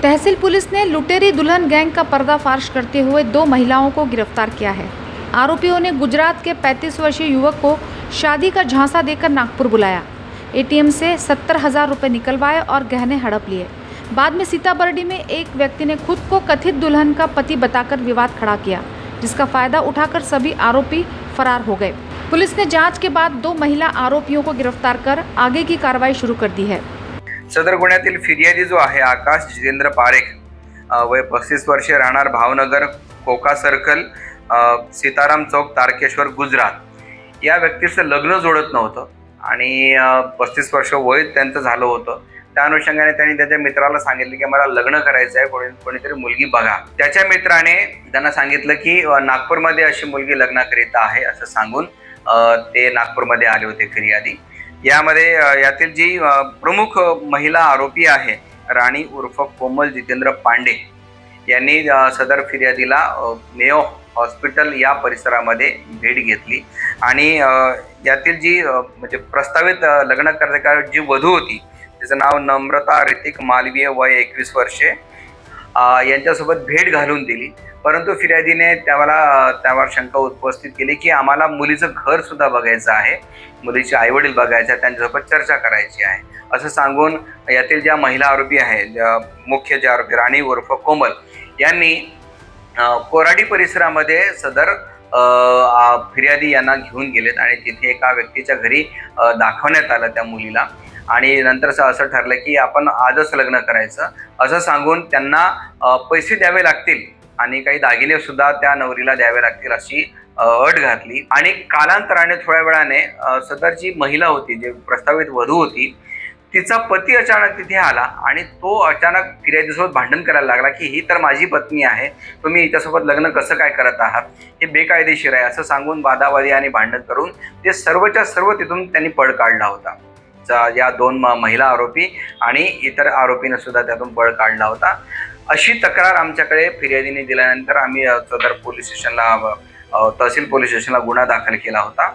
तहसील police ने लुटेरी दुल्हन gang का पर्दाफाश करते हुए 2 महिलाओं को गिरफ्तार किया है। आरोपियों ने गुजरात के 35 वर्षीय युवक को शादी का झांसा देकर नागपुर बुलाया, एटीएम से 70,000 रुपये निकलवाए और गहने हड़प लिए। बाद में सीताबर्डी में एक व्यक्ति ने खुद को कथित दुल्हन का पति बताकर विवाद खड़ा किया, जिसका फायदा उठाकर सभी आरोपी फरार हो गए। पुलिस ने जांच के बाद 2 महिला आरोपियों को गिरफ्तार कर आगे की कार्रवाई शुरू कर दी है। सदर गुन्ह्यातील फिर्यादी जो आहे आकाश जितेंद्र पारेख, वय 35 वर्षे, राहणार भावनगर, कोका सर्कल, सीताराम चौक, तारकेश्वर, गुजरात। या व्यक्तीचं लग्न जोडत नव्हतं आणि 35 वर्ष वय त्यांचं झालं होतं। त्या अनुषंगाने त्यांनी त्याच्या मित्राला सांगितलं की मला लग्न करायचं आहे, कोणीतरी मुलगी बघा। त्याच्या मित्राने त्यांना सांगितलं की नागपूरमध्ये अशी मुलगी लग्नाकरिता आहे असं सांगून ते नागपूरमध्ये आले होते फिर्यादी। यामध्ये यातील जी प्रमुख महिला आरोपी आहे राणी उर्फ कोमल जितेंद्र पांडे यांनी सदर फिर्यादीला मेयो हॉस्पिटल या परिसरामध्ये भेट घेतली आणि यातील जी म्हणजे प्रस्तावित लग्न करणारी जी वधू होती तिचं नाव नम्रता ऋतिक मालवीय, वय 21 वर्षे, यांच्यासोबत भेट घालून दिली। परंतु फिर्यादीने त्यावर शंका उपस्थित केली की आम्हाला मुलीचं घर सुद्धा बघायचं आहे, मुलीचे आईवडील बघायचे आहेत, त्यांच्यासोबत चर्चा करायची आहे असं सांगून यातील ज्या महिला आरोपी आहेत, मुख्य जे आरोपी राणी उर्फ कोमल यांनी कोराडी परिसरामध्ये सदर फिर्यादी यांना घेऊन गेलेत आणि तिथे एका व्यक्तीच्या घरी दाखवण्यात आलं त्या मुलीला आणि नंतर असं ठरलं की आपण आजच लग्न करायचं असं सांगून त्यांना पैसे द्यावे लागतील आणि काही दागिने सुद्धा त्या नवरीला द्यावे लागतील अशी अट घातली। आणि कालांतराने थोड्या वेळाने सदर जी महिला होती, जे प्रस्तावित वधू होती, तिचा पती अचानक तिथे आला आणि तो अचानक फिर्यादीसोबत भांडण करायला लागला की ही तर माझी पत्नी आहे, तुम्ही हिच्यासोबत लग्न कसं काय करत आहात, हे बेकायदेशीर आहे असं सांगून वादावादी आणि भांडण करून ते सर्वच्या सर्व तिथून त्यांनी पळ काढला होता। या 2 महिला आरोपी आणि इतर आरोपीने सुद्धा त्यातून पळ काढला होता। अशी तक्रार आमच्याकडे फिर्यादीने दिल्यानंतर आम्ही सदर पोलीस स्टेशनला, तहसील पोलीस स्टेशनला गुन्हा दाखल केला होता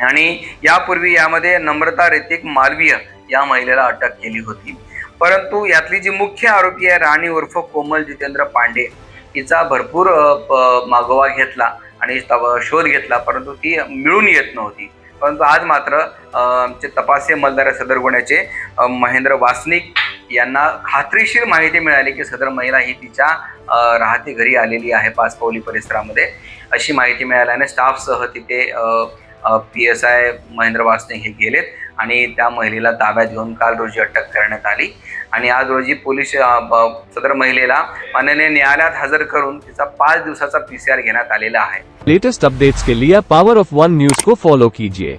आणि यापूर्वी यामध्ये नम्रता ऋतिक मालवीय या महिलेला अटक केली होती। परंतु यातली जी मुख्य आरोपी आहे राणी उर्फ कोमल जितेंद्र पांडे, हिचा भरपूर मागोवा घेतला आणि शोध घेतला, परंतु ती मिळून येत नव्हती। परंतु आज मात्र आमचे तपासी मलदार सदर गुन्ह्याचे महेंद्र वासनिक यांना खात्रीशीर माहिती मिळाली की सदर महिला ही तिच्या राहते घरी आलेली आहे पाचपावली परिसरामध्ये। अशी माहिती मिळाल्याने स्टाफसह तिथे PSI महेंद्र वासनिक हे गेलेत आणि त्या महिलेला ताब्यात घेऊन काल रोजी अटक करण्यात आली आणि आज रोजी पोलीस सदर महिलेला माननीय न्यायालयात हजर करून तिचा 5 दिवसाचा PCR घेण्यात आलेला आहे। लेटेस्ट अपडेट्स के लिए पावर ऑफ वन न्यूज को फॉलो कीजिए।